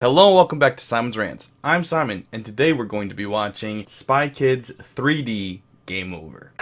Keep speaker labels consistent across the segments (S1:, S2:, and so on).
S1: Hello and welcome back to Simon's Rants. I'm Simon, and today we're going to be watching Spy Kids 3D Game Over.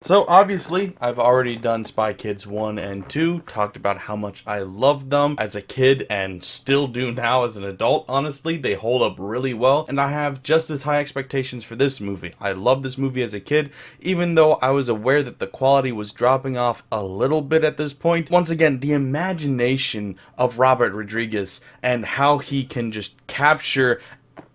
S1: So obviously, I've already done Spy Kids 1 and 2, talked about how much I loved them as a kid and still do now as an adult. Honestly, they hold up really well, and I have just as high expectations for this movie. I loved this movie as a kid, even though I was aware that the quality was dropping off a little bit at this point. Once again, the imagination of Robert Rodriguez and how he can just capture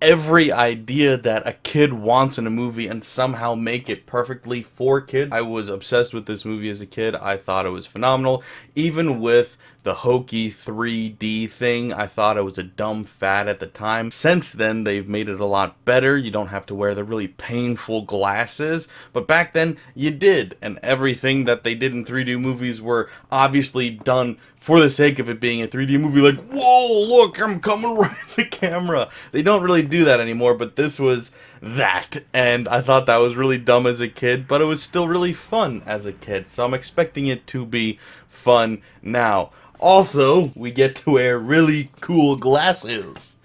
S1: every idea that a kid wants in a movie and somehow make it perfectly for kids. I was obsessed with this movie as a kid. I thought it was phenomenal. Even with the hokey 3D thing, I thought it was a dumb fad at the time. Since then, they've made it a lot better. You don't have to wear the really painful glasses. But back then, you did. And everything that they did in 3D movies were obviously done for the sake of it being a 3D movie. Like, whoa, look, I'm coming right at the camera. They don't really do that anymore, but this was that. And I thought that was really dumb as a kid, but it was still really fun as a kid. So I'm expecting it to be fun now. Also, we get to wear really cool glasses.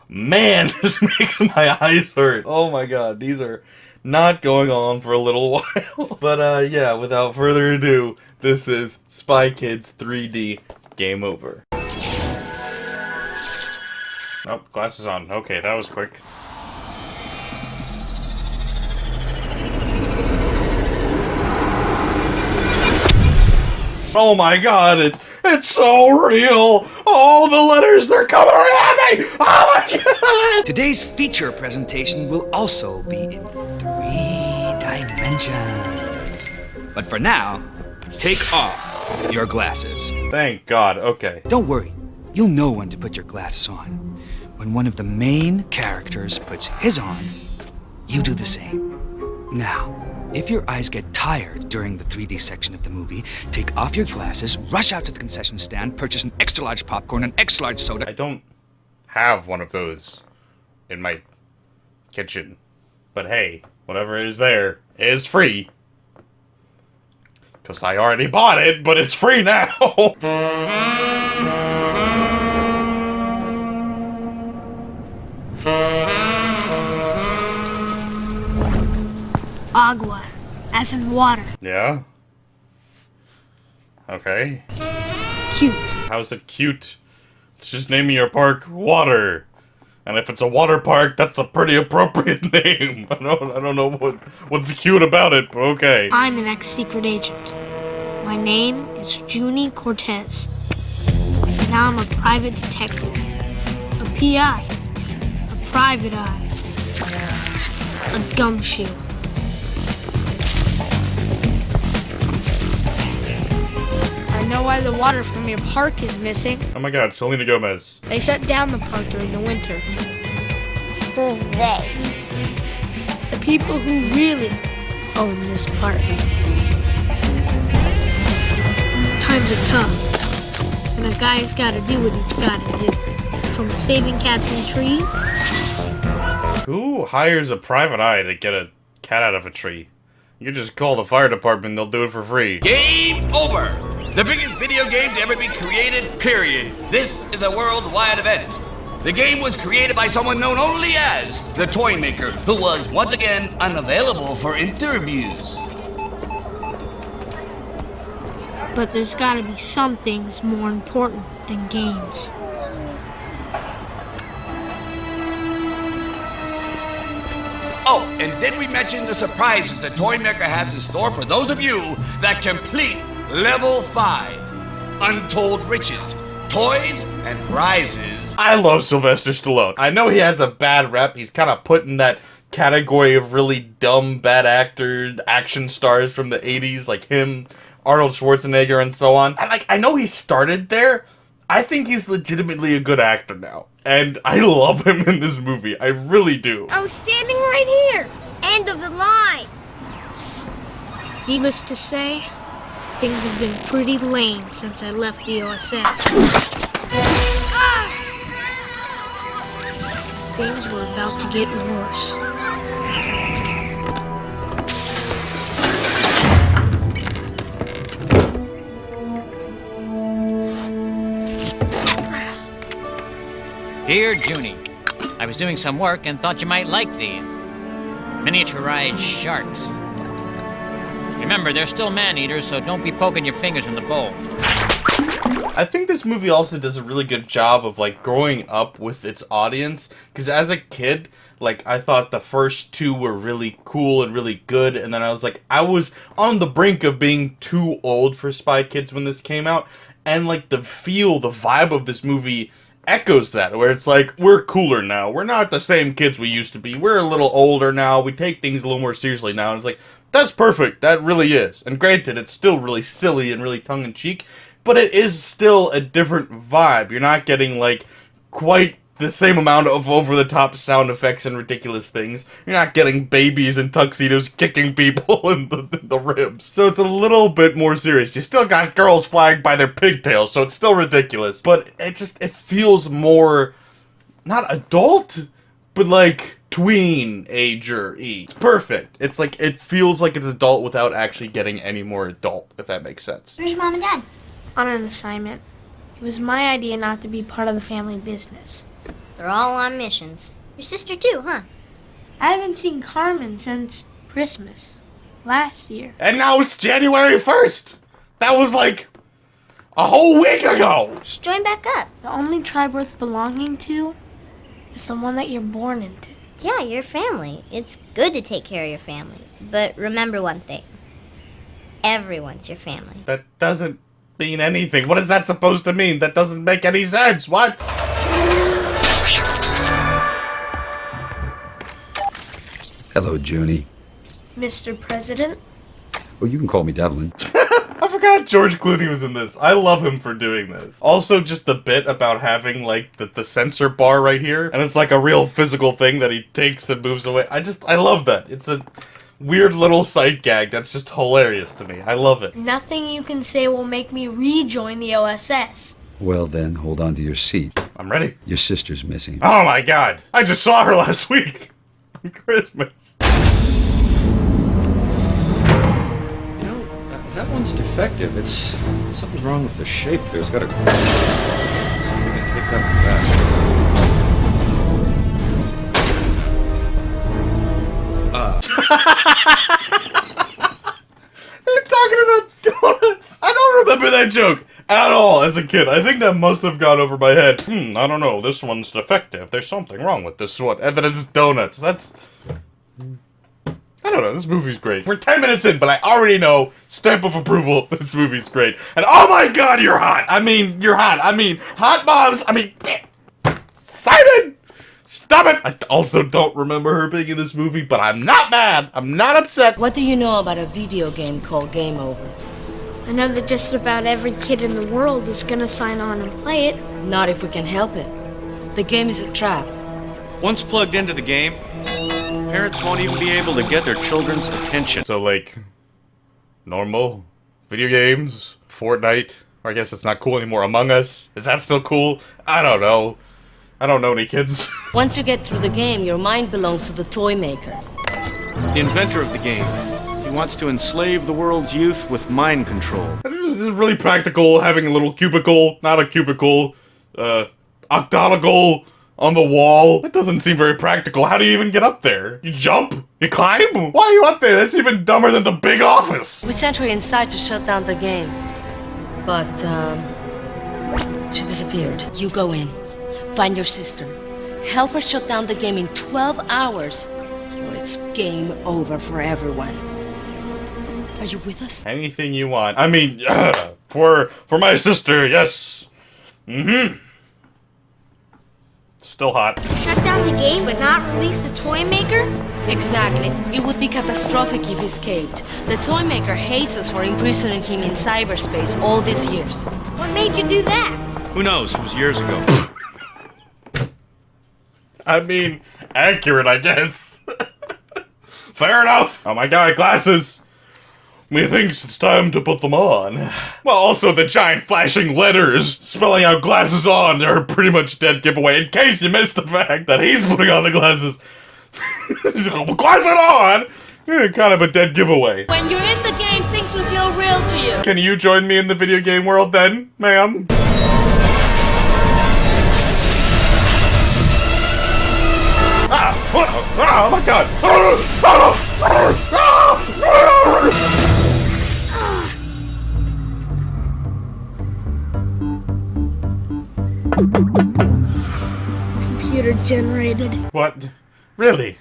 S1: Man, this makes my eyes hurt. Oh my god, these are not going on for a little while. But yeah, without further ado, this is Spy Kids 3D Game Over. Oh, glasses on. Okay, that was quick. Oh my god, it's so real! All the letters, they're coming right at me! Oh my god!
S2: Today's feature presentation will also be in 3 dimensions. But for now, take off your glasses.
S1: Thank god, okay.
S2: Don't worry, you'll know when to put your glasses on. When one of the main characters puts his on, you do the same. Now, if your eyes get tired during the 3D section of the movie, take off your glasses, rush out to the concession stand, purchase an extra large popcorn, an extra large soda.
S1: I don't have one of those in my kitchen. But hey, whatever is there is free. Because I already bought it, but it's free now.
S3: Agua, as in water.
S1: Yeah? Okay.
S3: Cute.
S1: How's it cute? It's just naming your park Water. And if it's a water park, that's a pretty appropriate name. I don't know what's cute about it, but okay.
S3: I'm an ex-secret agent. My name is Junie Cortez. And now I'm a private detective. A PI. A private eye. A gumshoe. I know why the water from your park is missing.
S1: Oh my god, Selena Gomez.
S3: They shut down the park during the winter.
S4: Who's they?
S3: The people who really own this park. Times are tough, and a guy's gotta do what he's gotta do. From saving cats and trees.
S1: Who hires a private eye to get a cat out of a tree? You can just call the fire department, they'll do it for free.
S5: Game over! The biggest video game to ever be created, period. This is a worldwide event. The game was created by someone known only as the Toy Maker, who was once again unavailable for interviews.
S3: But there's gotta be some things more important than games.
S5: Oh, and did we mention the surprises the Toy Maker has in store for those of you that complete Level 5? Untold riches, toys, and prizes.
S1: I love Sylvester Stallone. I know he has a bad rep. He's kind of put in that category of really dumb, bad actor, action stars from the 80s, like him, Arnold Schwarzenegger, and so on. And I know he started there. I think he's legitimately a good actor now. And I love him in this movie. I really do.
S4: I was standing right here. End of the line.
S3: Needless to say, things have been pretty lame since I left the OSS. Things were about to get worse.
S6: Dear Junie, I was doing some work and thought you might like these. Miniaturized sharks. Remember, they're still man-eaters, so don't be poking your fingers in the bowl.
S1: I think this movie also does a really good job of, like, growing up with its audience. Because as a kid, like, I thought the first two were really cool and really good. And then I was like, I was on the brink of being too old for Spy Kids when this came out. And, like, the vibe of this movie echoes that. Where it's like, we're cooler now. We're not the same kids we used to be. We're a little older now. We take things a little more seriously now. And it's like, that's perfect. That really is. And granted, it's still really silly and really tongue-in-cheek. But it is still a different vibe. You're not getting, like, quite the same amount of over-the-top sound effects and ridiculous things. You're not getting babies in tuxedos kicking people in the ribs. So it's a little bit more serious. You still got girls flying by their pigtails, so it's still ridiculous. But it feels more, not adult, but, like, tween-ager-y. It's perfect. It's like, it feels like it's adult without actually getting any more adult, if that makes sense.
S4: Where's Mom and Dad?
S3: On an assignment. It was my idea not to be part of the family business.
S4: They're all on missions. Your sister too, huh?
S3: I haven't seen Carmen since Christmas. Last year.
S1: And now it's January 1st! That was like a whole week ago!
S4: Just join back up.
S3: The only tribe worth belonging to is the one that you're born into.
S4: Yeah, your family. It's good to take care of your family. But remember one thing. Everyone's your family.
S1: That doesn't mean anything. What is that supposed to mean? That doesn't make any sense. What?
S7: Hello, Junie.
S3: Mr. President?
S7: Well, you can call me Devlin.
S1: I forgot George Clooney was in this. I love him for doing this. Also, just the bit about having, like, the sensor bar right here, and it's like a real physical thing that he takes and moves away. I love that. It's a weird little sight gag that's just hilarious to me. I love it.
S3: Nothing you can say will make me rejoin the OSS.
S7: Well, then, hold on to your seat.
S1: I'm ready.
S7: Your sister's missing.
S1: Oh my god. I just saw her last week. On Christmas.
S8: You know, that one's defective. Something's wrong with the shape. There's gotta... We can take that back.
S1: They're talking about donuts. I don't remember that joke at all as a kid. I think that must have gone over my head. I don't know. This one's defective. There's something wrong with this one. And then it's donuts. That's... I don't know. This movie's great. We're 10 minutes in, but I already know, stamp of approval, this movie's great. And oh my god, you're hot. I mean, you're hot. I mean, hot moms. I mean, Simon! Stop it! I also don't remember her being in this movie, but I'm not mad. I'm not upset.
S9: What do you know about a video game called Game Over?
S3: I know that just about every kid in the world is gonna sign on and play it.
S9: Not if we can help it. The game is a trap.
S8: Once plugged into the game, parents won't even be able to get their children's attention.
S1: So, like, normal video games, Fortnite, or I guess it's not cool anymore, Among Us. Is that still cool? I don't know. I don't know any kids.
S9: Once you get through the game, your mind belongs to the toy maker.
S8: The inventor of the game. He wants to enslave the world's youth with mind control.
S1: This is really practical, having a little cubicle, not a cubicle, octagonal on the wall. That doesn't seem very practical. How do you even get up there? You jump? You climb? Why are you up there? That's even dumber than the big office.
S9: We sent her inside to shut down the game. But, she disappeared. You go in, find your sister, help her shut down the game in 12 hours, or it's game over for everyone. Are you with us?
S1: Anything you want. I mean, for my sister, yes. Still hot.
S3: Shut down the game but not release the toy maker?
S9: Exactly. It would be catastrophic if he escaped. The toy maker hates us for imprisoning him in cyberspace all these years.
S3: What made you do that?
S8: Who knows? It was years ago.
S1: I mean, accurate, I guess. Fair enough. Oh my god, glasses. Methinks it's time to put them on. Well, also the giant flashing letters spelling out glasses on are pretty much dead giveaway, in case you missed the fact that he's putting on the glasses. Glasses on! Kind of a dead giveaway.
S9: When you're in the game, things will feel real to you.
S1: Can you join me in the video game world then, ma'am? Oh my god!
S3: Computer generated.
S1: What? Really?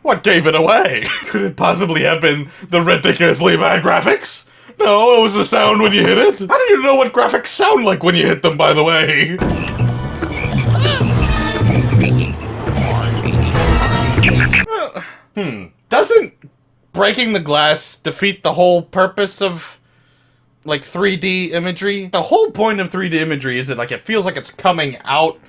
S1: What gave it away? Could it possibly have been the ridiculously bad graphics? No, it was the sound when you hit it. How do you know what graphics sound like when you hit them, by the way? Doesn't breaking the glass defeat the whole purpose of, like, 3D imagery? The whole point of 3D imagery is that, like, it feels like it's coming out,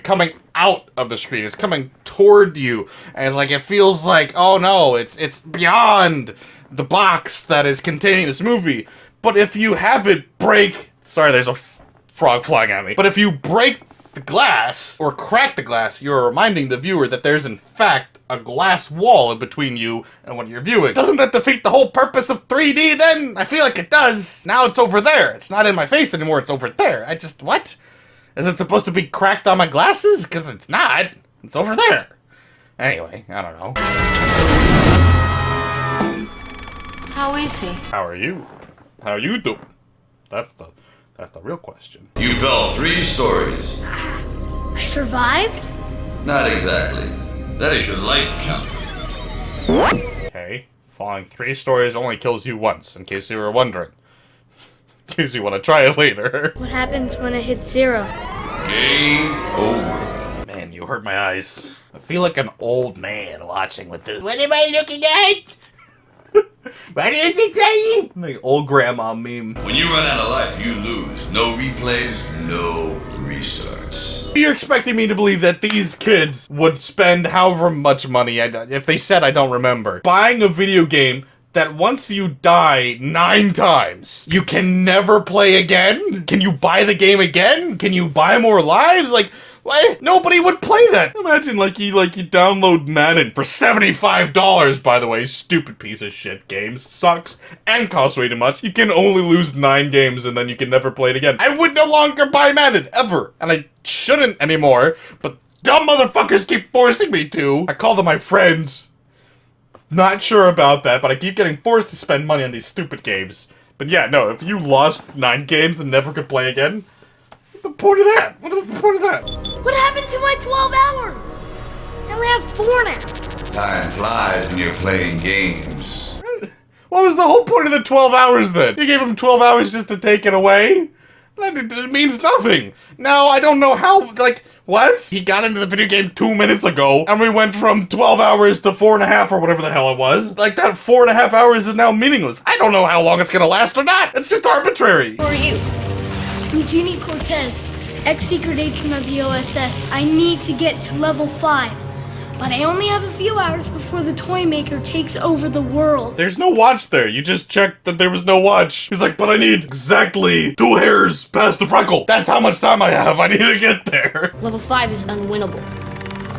S1: coming out of the screen. It's coming toward you. And it's like, it feels like, oh no, it's beyond the box that is containing this movie. But if you have it break, sorry, there's a frog flying at me. But if you break the glass, or crack the glass, you're reminding the viewer that there's in fact a glass wall in between you and what you're viewing. Doesn't that defeat the whole purpose of 3D then? I feel like it does. Now it's over there. It's not in my face anymore, it's over there. What? Is it supposed to be cracked on my glasses? Because it's not. It's over there. Anyway, I don't know.
S9: How is he?
S1: How are you? How you do? That's the real question.
S5: You fell 3 stories.
S3: I survived?
S5: Not exactly. That is your life count.
S1: Okay. Falling 3 stories only kills you once, in case you were wondering. In case you want to try it later.
S3: What happens when I hit 0?
S5: Game over.
S1: Man, you hurt my eyes. I feel like an old man watching with this. What am I looking at? What is it saying? Like old grandma meme.
S5: When you run out of life, you lose. No replays, no restarts.
S1: You're expecting me to believe that these kids would spend however much money, if they said I don't remember, buying a video game that once you die 9 times, you can never play again? Can you buy the game again? Can you buy more lives? Like, what? Nobody would play that. Imagine like you download Madden for $75, by the way. Stupid piece of shit game. Sucks and costs way too much. You can only lose 9 games and then you can never play it again. I would no longer buy Madden, ever. And I shouldn't anymore, but dumb motherfuckers keep forcing me to. I call them my friends. Not sure about that, but I keep getting forced to spend money on these stupid games. But yeah, no, if you lost 9 games and never could play again, what's the point of that? What is the point of that?
S3: What happened to my 12 hours? I only have 4 now.
S5: Time flies when you're playing games.
S1: What was the whole point of the 12 hours then? You gave him 12 hours just to take it away? It means nothing. Now, I don't know how, like, what? He got into the video game 2 minutes ago, and we went from 12 hours to 4.5 or whatever the hell it was. Like, that 4.5 hours is now meaningless. I don't know how long it's gonna last or not. It's just arbitrary.
S9: Who are you?
S3: I'm Junie Cortez, ex-secret agent of the OSS. I need to get to level 5. But I only have a few hours before the toy maker takes over the world.
S1: There's no watch there. You just checked that there was no watch. He's like, but I need exactly 2 hairs past the freckle. That's how much time I have. I need to get there.
S4: Level 5 is unwinnable.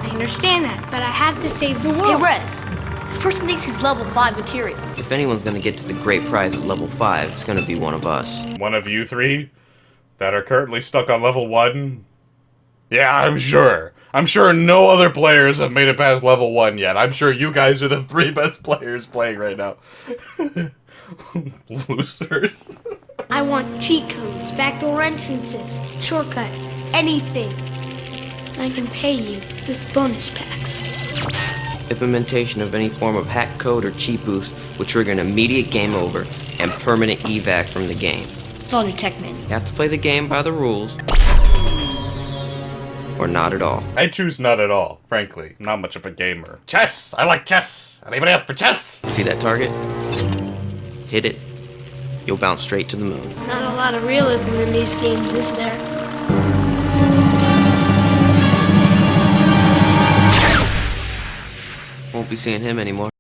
S3: I understand that, but I have to save the
S4: Hey,
S3: world.
S4: Rez, this person thinks he's level 5 material.
S10: If anyone's gonna get to the great prize at level 5, it's gonna be one of us.
S1: One of you 3 that are currently stuck on level 1? Yeah, I'm sure. I'm sure no other players have made it past level 1 yet. I'm sure you guys are the 3 best players playing right now. Losers.
S3: I want cheat codes, backdoor entrances, shortcuts, anything. I can pay you with bonus packs.
S10: Implementation of any form of hack code or cheat boost would trigger an immediate game over and permanent evac from the game.
S4: It's on your tech menu.
S10: You have to play the game by the rules. Or not at all.
S1: I choose not at all, frankly. I'm not much of a gamer. Chess! I like chess! Anybody up for chess?
S10: See that target? Hit it. You'll bounce straight to the moon.
S3: Not a lot of realism in these games, is there?
S10: Won't be seeing him anymore.